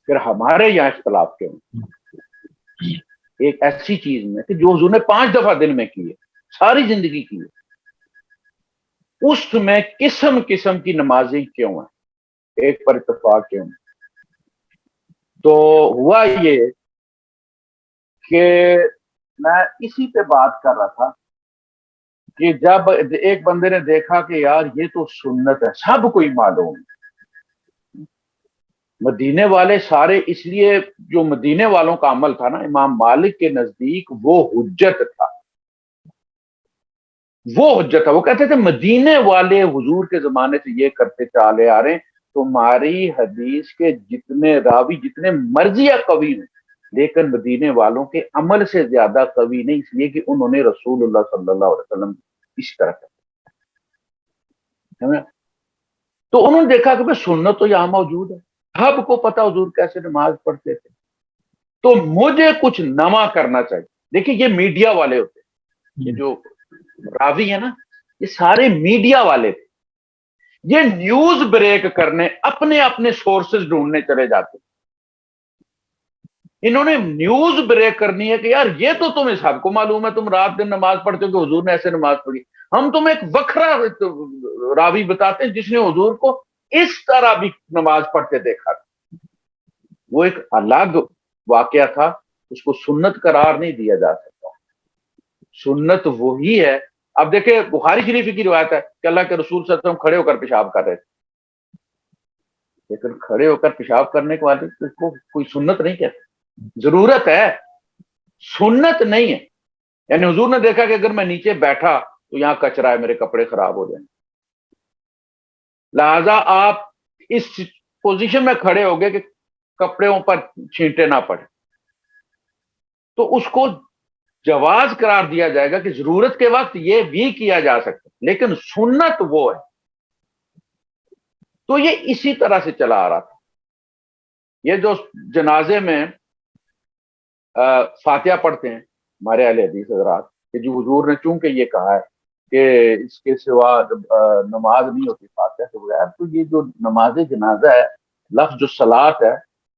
پھر ہمارے یہاں اختلاف کیوں؟ ایک ایسی چیز میں کہ جو حضور نے 5 دفعہ دن میں کی ہے، ساری زندگی کی ہے، اس میں قسم قسم کی نمازیں کیوں ہیں؟ ایک پر اتفاق کیوں ہے؟ تو ہوا یہ کہ میں اسی پہ بات کر رہا تھا کہ جب ایک بندے نے دیکھا کہ یار یہ تو سنت ہے، سب کوئی معلوم ہے، مدینے والے سارے، اس لیے جو مدینے والوں کا عمل تھا نا امام مالک کے نزدیک وہ حجت تھا، وہ حجت تھا. وہ کہتے تھے مدینے والے حضور کے زمانے سے یہ کرتے چالے آ رہے ہیں، تمہاری حدیث کے جتنے راوی جتنے مرضی قوی ہیں لیکن مدینے والوں کے عمل سے زیادہ قوی نہیں، اس لیے کہ انہوں نے رسول اللہ صلی اللہ علیہ وسلم اس طرح کیا. تو انہوں نے دیکھا کہ سنت تو یہاں موجود ہے، سب کو پتا حضور کیسے نماز پڑھتے تھے، تو مجھے کچھ نواں کرنا چاہیے. دیکھیں یہ میڈیا والے ہوتے ہیں، یہ جو راوی ہے نا یہ سارے میڈیا والے تھے، یہ نیوز بریک کرنے اپنے اپنے سورسز ڈھونڈنے چلے جاتے. انہوں نے نیوز بریک کرنی ہے کہ یار یہ تو تمہیں سب کو معلوم ہے، تم رات دن نماز پڑھتے ہو کہ حضور نے ایسے نماز پڑھی، ہم تمہیں ایک وکھرا راوی بتاتے ہیں جس نے حضور کو اس طرح بھی نماز پڑھتے دیکھا تھا. وہ ایک الگ واقعہ تھا، اس کو سنت قرار نہیں دیا جا سکتا. سنت وہی ہے. اب دیکھیں بخاری شریف کی روایت ہے کہ اللہ کے رسول صلی اللہ علیہ وسلم کھڑے ہو کر پیشاب کر رہے تھے، لیکن کھڑے ہو کر پیشاب کرنے کے بعد اس کو کوئی سنت نہیں کہتے، ضرورت ہے، سنت نہیں ہے. یعنی حضور نے دیکھا کہ اگر میں نیچے بیٹھا تو یہاں کچرا ہے، میرے کپڑے خراب ہو جائیں، لہذا آپ اس پوزیشن میں کھڑے ہو گئے کہ کپڑوں پر چھینٹے نہ پڑے، تو اس کو جواز قرار دیا جائے گا کہ ضرورت کے وقت یہ بھی کیا جا سکتا، لیکن سنت وہ ہے. تو یہ اسی طرح سے چلا آ رہا تھا. یہ جو جنازے میں فاتحہ پڑھتے ہیں ہمارے اہل حدیث حضرات، کہ جو حضور نے چونکہ یہ کہا ہے کہ اس کے سوا نماز نہیں ہوتی فاتحہ کے بغیر، تو یہ جو نماز جنازہ ہے، لفظ جو صلاۃ ہے،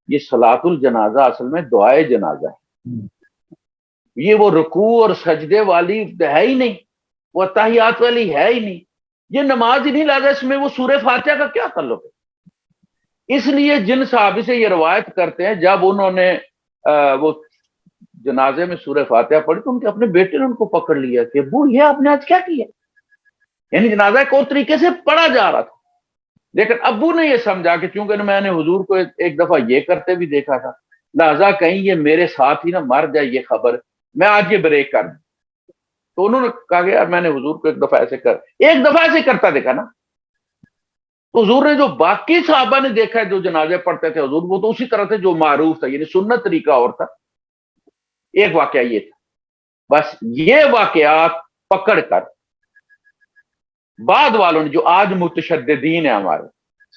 یہ صلاۃ الجنازہ اصل میں دعائے جنازہ ہے. یہ وہ رکوع اور سجدے والی ہے ہی نہیں، وہ تحیات والی ہے ہی نہیں، یہ نماز ہی نہیں، لہذا اس میں وہ سورہ فاتحہ کا کیا تعلق ہے؟ اس لیے جن صحابی سے یہ روایت کرتے ہیں جب انہوں نے وہ جنازے میں سورہ فاتحہ پڑھی تو ان کے اپنے بیٹے نے ان کو پکڑ لیا کہ ابو یہ آپ نے آج کیا کیا. یعنی جنازہ ایک اور طریقے سے پڑھا جا رہا تھا، لیکن ابو نے یہ سمجھا کہ چونکہ میں نے حضور کو ایک دفعہ یہ کرتے بھی دیکھا تھا، لہذا کہیں یہ میرے ساتھ ہی نہ مر جائے یہ خبر، میں آج یہ بریک کر دوں. تو انہوں نے کہا کہ یار میں نے حضور کو ایک دفعہ ایسے کرتا دیکھا نا. تو حضور نے جو باقی صحابہ نے دیکھا ہے جو جنازے پڑھتے تھے حضور، وہ تو اسی طرح سے جو معروف تھا، یعنی سنت طریقہ اور تھا. ایک واقعہ یہ تھا، بس یہ واقعات پکڑ کر بعد والوں نے جو آج متشددین ہیں ہمارے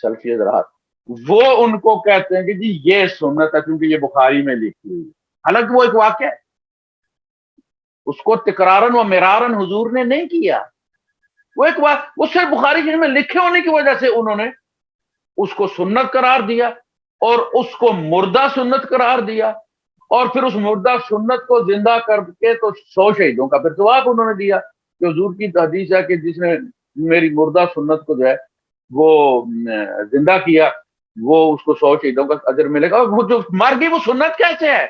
سلفی حضرات، وہ ان کو کہتے ہیں کہ جی یہ سنت ہے کیونکہ یہ بخاری میں لکھی ہوئی. حالانکہ وہ ایک واقعہ ہے، اس کو تکرارن و مرارن حضور نے نہیں کیا. وہ ایک وہ صرف بخاری شریف میں لکھے ہونے کی وجہ سے انہوں نے اس کو سنت قرار دیا اور اس کو مردہ سنت قرار دیا، اور پھر اس مردہ سنت کو زندہ کر کے تو 100 شہیدوں کا پھر جواب انہوں نے دیا کہ حضور کی حدیث ہے کہ جس نے میری مردہ سنت کو جو ہے وہ زندہ کیا وہ اس کو 100 شہیدوں کا اجر ملے گا. وہ جو مر گئی وہ سنت کیسے ہے؟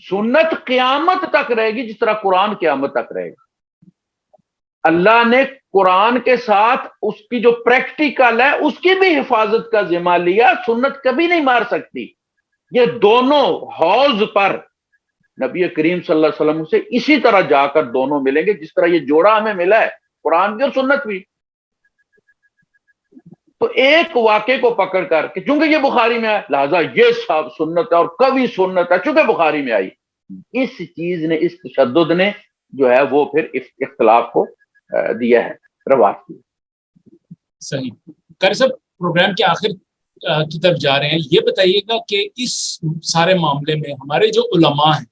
سنت قیامت تک رہے گی، جس طرح قرآن قیامت تک رہے گا. اللہ نے قرآن کے ساتھ اس کی جو پریکٹیکل ہے اس کی بھی حفاظت کا ذمہ لیا. سنت کبھی نہیں مار سکتی. یہ دونوں حوض پر نبی کریم صلی اللہ علیہ وسلم سے اسی طرح جا کر دونوں ملیں گے جس طرح یہ جوڑا ہمیں ملا ہے، قرآن کی اور سنت بھی. تو ایک واقعے کو پکڑ کر کہ چونکہ یہ بخاری میں آیا لہذا یہ سب سنت ہے اور کبھی سنت ہے چونکہ بخاری میں آئی، اس چیز نے، اس تشدد نے جو ہے وہ پھر اختلاف کو دیا ہے، رواج کی۔ صحیح۔ قاری صاحب پروگرام کے آخر کی طرف جا رہے ہیں، یہ بتائیے گا کہ اس سارے معاملے میں ہمارے جو علماء ہیں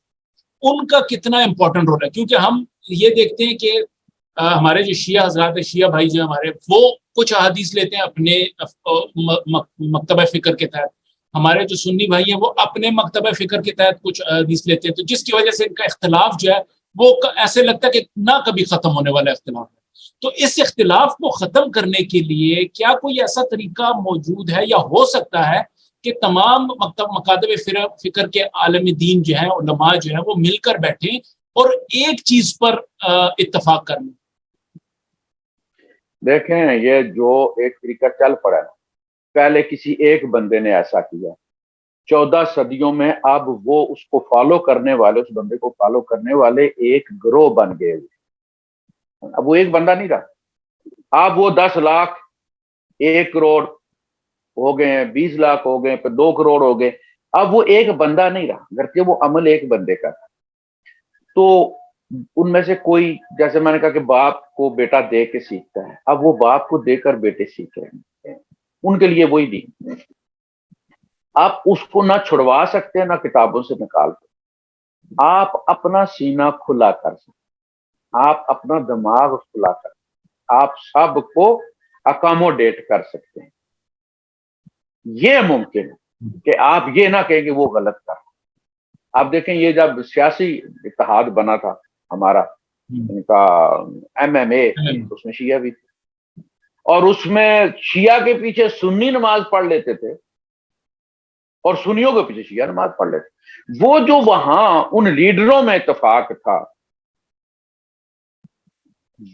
ان کا کتنا امپورٹنٹ رول ہے؟ کیونکہ ہم یہ دیکھتے ہیں کہ ہمارے جو شیعہ حضرات ہیں، شیعہ بھائی جو ہمارے، وہ کچھ احادیث لیتے ہیں اپنے مکتبہ فکر کے تحت، ہمارے جو سنی بھائی ہیں وہ اپنے مکتبہ فکر کے تحت کچھ احادیث لیتے ہیں، تو جس کی وجہ سے ان کا اختلاف جو ہے وہ ایسے لگتا ہے کہ نہ کبھی ختم ہونے والا اختلاف ہے۔ تو اس اختلاف کو ختم کرنے کے لیے کیا کوئی ایسا طریقہ موجود ہے یا ہو سکتا ہے کہ تمام مکاتب فکر کے عالم دین جو ہیں، علماء جو ہیں، وہ مل کر بیٹھیں اور ایک چیز پر اتفاق کر لیں؟ دیکھیں یہ جو ایک طریقہ چل پڑا ہے، پہلے کسی ایک بندے نے ایسا کیا، 14 صدیوں میں اب وہ اس کو فالو کرنے والے، اس بندے کو فالو کرنے والے ایک گروہ بن گئے ہوئے۔ اب وہ ایک بندہ نہیں رہا، اب وہ 10 لاکھ، 1 کروڑ ہو گئے ہیں، 20 لاکھ ہو گئے، پھر 2 کروڑ ہو گئے۔ اب وہ ایک بندہ نہیں رہا، اگرچہ وہ عمل ایک بندے کا تھا۔ تو ان میں سے کوئی، جیسے میں نے کہا کہ باپ کو بیٹا دے کے سیکھتا ہے، اب وہ باپ کو دے کر بیٹے سیکھ رہے ہیں، ان کے لیے وہی دین۔ آپ اس کو نہ چھڑوا سکتے نہ کتابوں سے نکال سکتے، آپ اپنا سینہ کھلا کر سکتے، آپ اپنا دماغ کھلا کر سکتے، آپ سب کو اکاموڈیٹ کر سکتے ہیں۔ یہ ممکن ہے کہ آپ یہ نہ کہیں کہ وہ غلط تھا۔ آپ دیکھیں یہ جب سیاسی اتحاد بنا تھا ہمارا، ان کا MMA، اس میں شیعہ بھی تھے، اور اس میں شیعہ کے پیچھے سنی نماز پڑھ لیتے تھے اور سنیوں کے پیچھے شیعہ نماز پڑھ لیتے۔ وہ جو وہاں ان لیڈروں میں اتفاق تھا،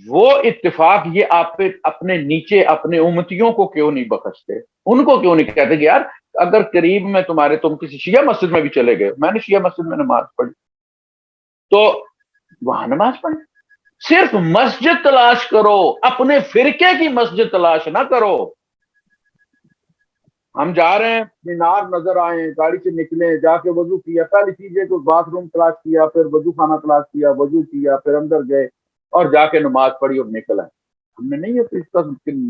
وہ اتفاق یہ آپ پہ اپنے نیچے اپنے امتیوں کو کیوں نہیں بخشتے؟ ان کو کیوں نہیں کہتے کہ یار اگر قریب میں تمہارے، تم کسی شیعہ مسجد میں بھی چلے گئے، میں نے شیعہ مسجد میں نماز پڑھی، تو وہاں نماز پڑھی۔ صرف مسجد تلاش کرو، اپنے فرقے کی مسجد تلاش نہ کرو۔ ہم جا رہے ہیں، مینار نظر آئے، گاڑی سے نکلے، جا کے وضو کیا، پہلی چیز ہے کہ باتھ روم تلاش کیا، پھر وضو خانہ تلاش کیا، وضو کیا، پھر اندر گئے اور جا کے نماز پڑھی اور نکل آئے۔ ہم نے نہیں ہے، اس کا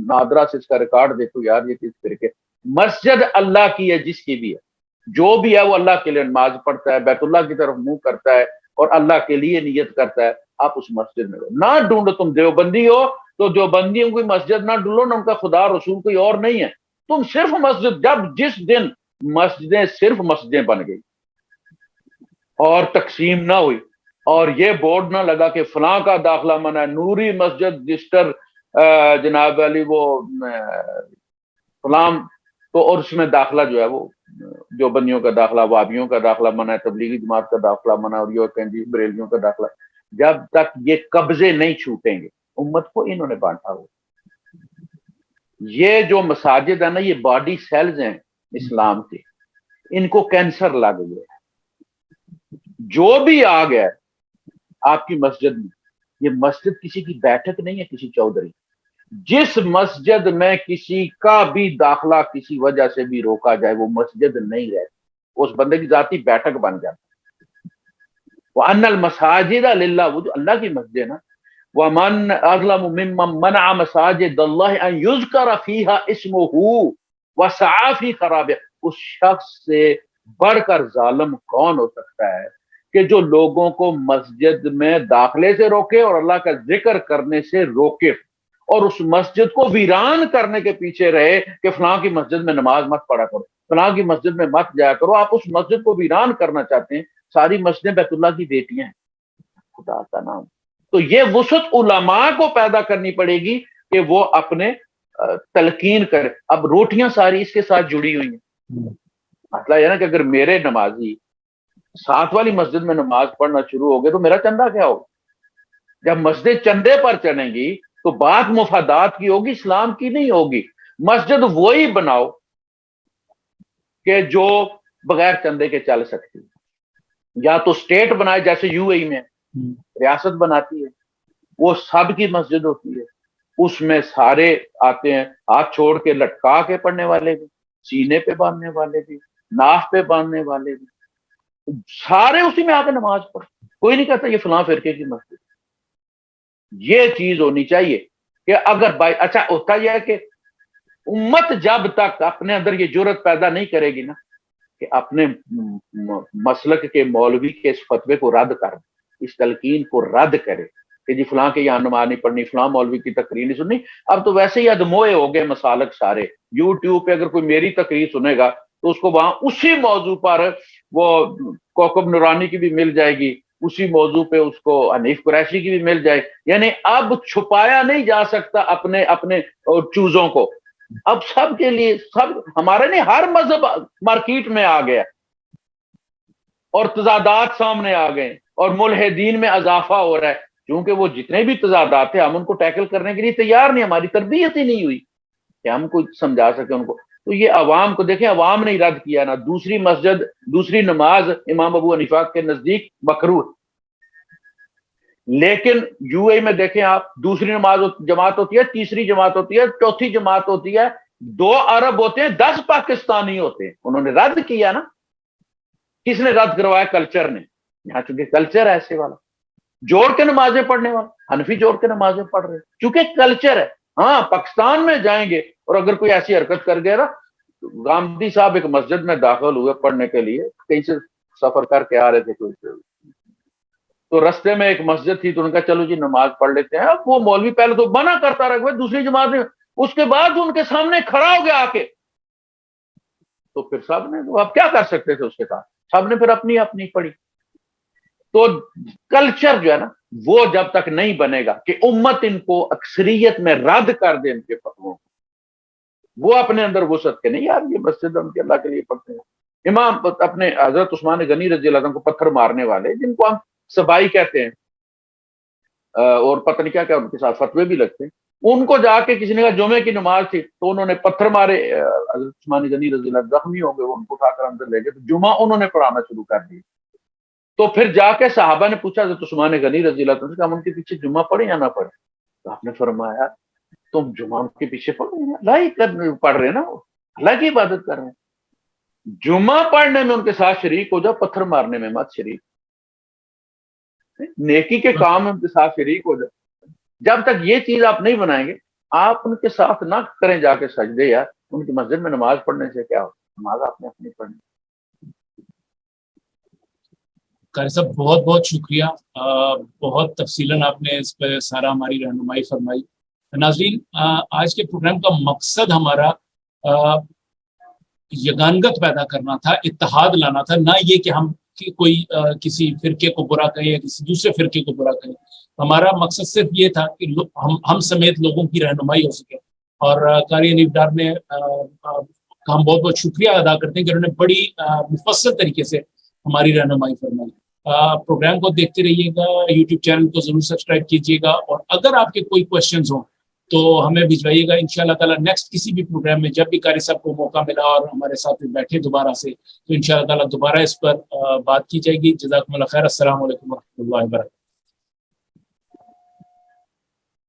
نادرا سے اس کا ریکارڈ دیکھو یار، یہ کس فرقے۔ مسجد اللہ کی ہے، جس کی بھی ہے، جو بھی ہے وہ اللہ کے لیے نماز پڑھتا ہے، بیت اللہ کی طرف منہ کرتا ہے اور اللہ کے لیے نیت کرتا ہے، آپ اس مسجد میں رہو۔ نہ ڈھونڈو، تم دیوبندی ہو تو دیوبندیوں کی مسجد نہ ڈھونڈو، نہ ان کا خدا رسول کوئی اور نہیں ہے، تم صرف مسجد۔ جس دن مسجدیں صرف مسجدیں بن گئی اور تقسیم نہ ہوئی اور یہ بورڈ نہ لگا کہ فلاں کا داخلہ منع ہے، نوری مسجد جسٹر جناب علی وہ فلاں، تو اور اس میں داخلہ جو ہے وہ جو بندیوں کا داخلہ، وابیوں کا داخلہ منع ہے، تبلیغی جماعت کا داخلہ منع ہے، اور یہ کہیں جی بریلویوں کا داخلہ۔ جب تک یہ قبضے نہیں چھوٹیں گے، امت کو انہوں نے بانٹا ہوا۔ یہ جو مساجد ہے نا، یہ باڈی سیلز ہیں اسلام کے، ان کو کینسر لگ گیا ہے۔ جو بھی آ گیا آپ کی مسجد میں، یہ مسجد کسی کی بیٹھک نہیں ہے، کسی چودھری۔ جس مسجد میں کسی کا بھی داخلہ کسی وجہ سے بھی روکا جائے، وہ مسجد نہیں رہتی، اس بندے کی ذاتی بیٹھک بن جاتی۔ وَأَنَّ الْمَسَاجِدَ لِلَّهِ، وہ جو اللہ کی مسجد ہے نا، وَمَنْ أَظْلَمُ مِمَّنْ مَنَعَ مَسَاجِدَ اللَّهِ أَنْ يُذْكَرَ فِيهَا اسْمُهُ وَسَعَىٰ فِي خَرَابِهَا۔ اس شخص سے بڑھ کر ظالم کون ہو سکتا ہے کہ جو لوگوں کو مسجد میں داخلے سے روکے اور اللہ کا ذکر کرنے سے روکے، اور اس مسجد کو ویران کرنے کے پیچھے رہے کہ فلاں کی مسجد میں نماز مت پڑھا کرو، فلاں کی مسجد میں مت جایا کرو۔ آپ اس مسجد کو ویران کرنا چاہتے ہیں۔ ساری مسجدیں بیت اللہ کی بیٹیاں ہیں، خدا کا نام۔ تو یہ وسعت علماء کو پیدا کرنی پڑے گی کہ وہ اپنے تلقین کرے۔ اب روٹیاں ساری اس کے ساتھ جڑی ہوئی ہیں۔ مسئلہ یہ نا کہ اگر میرے نمازی ساتھ والی مسجد میں نماز پڑھنا شروع ہو گئے تو میرا چندہ کیا ہوگا؟ جب مسجد چندے پر چلیں گی تو بات مفادات کی ہوگی، اسلام کی نہیں ہوگی۔ مسجد وہی بناؤ کہ جو بغیر چندے کے چل سکتی، یا تو اسٹیٹ بنائے جیسے UAE میں ریاست بناتی ہے، وہ سب کی مسجد ہوتی ہے، اس میں سارے آتے ہیں، ہاتھ چھوڑ کے لٹکا کے پڑھنے والے بھی، سینے پہ باندھنے والے بھی، ناف پہ باندھنے والے بھی، سارے اسی میں آ کے نماز پڑھ. کوئی نہیں کہتا یہ فلاں فرقے کی مسجد. یہ چیز ہونی چاہیے کہ اگر اچھا ہوتا یہ ہے کہ امت جب تک اپنے اندر یہ جرت پیدا نہیں کرے گی نا کہ اپنے مسلک کے مولوی کے اس فتوے کو رد کر، اس تلقین کو رد کرے کہ جی فلاں کے یہاں نماز نہیں پڑھنی، فلاں مولوی کی تقریر نہیں سننی. اب تو ویسے ہی ادموئے ہو گئے مسالک سارے. یوٹیوب پہ اگر کوئی میری تقریر سنے گا تو اس کو وہاں اسی موضوع پر وہ کوکب نورانی کی بھی مل جائے گی، اسی موضوع پہ اس کو حنیف قریشی کی بھی مل جائے. یعنی اب چھپایا نہیں جا سکتا اپنے اپنے چوزوں کو. اب سب کے لیے، سب ہمارے نہیں، ہر مذہب مارکیٹ میں آ گیا اور تضادات سامنے آ گئے اور ملحدین میں اضافہ ہو رہا ہے. کیونکہ وہ جتنے بھی تضادات ہیں ہم ان کو ٹیکل کرنے کے لیے تیار نہیں، ہماری تربیت ہی نہیں ہوئی کہ ہم کو سمجھا سکیں ان کو. تو یہ عوام کو دیکھیں، عوام نے رد کیا نا. دوسری مسجد، دوسری نماز امام ابو حنیفہ کے نزدیک مکروہ، لیکن یو اے میں دیکھیں آپ، دوسری نماز جماعت ہوتی ہے، تیسری جماعت ہوتی ہے، چوتھی جماعت ہوتی ہے، 2 ارب ہوتے ہیں، 10 پاکستانی ہوتے ہیں. انہوں نے رد کیا نا. کس نے رد کروایا؟ کلچر نے. یہاں چونکہ کلچر ہے ایسے والا، جوڑ کے نمازیں پڑھنے والا، حنفی جوڑ کے نمازیں پڑھ رہے چونکہ کلچر ہے. ہاں پاکستان میں جائیں گے اور اگر کوئی ایسی حرکت کر گیا نا، گاندھی صاحب ایک مسجد میں داخل ہوئے پڑھنے کے لیے، کہیں سے سفر کر کے آ رہے تھے کوئی، تو رستے میں ایک مسجد تھی تو ان کا چلو جی نماز پڑھ لیتے ہیں. اب وہ مولوی پہلے تو منع کرتا رہا دوسری جماعت میں، اس کے بعد ان کے سامنے کھڑا ہو گیا آ کے، تو پھر سب نے، آپ کیا کر سکتے تھے اس کے ساتھ، سب نے پھر اپنی اپنی پڑھی. تو کلچر جو ہے نا وہ جب تک نہیں بنے گا کہ امت ان کو اکثریت میں رد کر دے ان کے فتووں، وہ اپنے اندر وسعت کے نہیں، یار یہ مسجد ہم کے اللہ کے لیے پڑھتے ہیں. امام اپنے حضرت عثمان غنی رضی اللہ عنہ کو پتھر مارنے والے، جن کو ہم سبائی کہتے ہیں اور پتہ نہیں کیا کیا ان کے ساتھ فتوے بھی لگتے ہیں، ان کو جا کے کسی نے کہا جمعے کی نماز تھی تو انہوں نے پتھر مارے، حضرت عثمان غنی رضی اللہ عنہ زخمی ہو گئے، ان کو اٹھا کر اندر لے گئے تو جمعہ انہوں نے پڑھانا شروع کر دیا. تو پھر جا کے صحابہ نے پوچھا حضرت عثمان غنی رضی اللہ عنہ سے کہ ہم ان کے پیچھے جمعہ پڑھیں یا نہ پڑھیں؟ تو آپ نے فرمایا تم جمعہ ان کے پیچھے پڑھ رہے ہیں، اللہ ہی پڑھ رہے ہیں نا، وہ اللہ کی عبادت کر رہے ہیں. جمعہ پڑھنے میں ان کے ساتھ شریک ہو جاؤ، پتھر مارنے میں مت شریک. نیکی کے کام میں ان کے ساتھ شریک ہو جاؤ. جب تک یہ چیز آپ نہیں بنائیں گے، آپ ان کے ساتھ نہ کریں جا کے سجدے، یار ان کی مسجد میں نماز پڑھنے سے کیا ہو، نماز آپ نے اپنی پڑھنی. قاری صاحب بہت بہت شکریہ، بہت تفصیلاً آپ نے اس پہ سارا ہماری رہنمائی فرمائی. ناظرین، آج کے پروگرام کا مقصد ہمارا یگانگت پیدا کرنا تھا، اتحاد لانا تھا، نہ یہ کہ ہم کوئی کسی فرقے کو برا کہیں یا کسی دوسرے فرقے کو برا کہیں. ہمارا مقصد صرف یہ تھا کہ ہم سمیت لوگوں کی رہنمائی ہو سکے. اور قاری حنیف ڈار نے ہم بہت بہت شکریہ ادا کرتے ہیں کہ انہوں نے بڑی مفصل طریقے سے ہماری رہنمائی فرمائی. پروگرام کو دیکھتے رہیے گا، یوٹیوب چینل کو ضرور سبسکرائب کیجیے گا، اور اگر آپ کے کوئی کوشچنز ہوں تو ہمیں بھجوائیے گا. انشاءاللہ تعالیٰ نیکسٹ کسی بھی پروگرام میں جب بھی قاری صاحب کو موقع ملا اور ہمارے ساتھ میں بیٹھے دوبارہ سے، تو انشاءاللہ تعالیٰ دوبارہ اس پر بات کی جائے گی. جزاکم اللہ خیر. السلام علیکم ورحمۃ اللہ وبرکاتہ.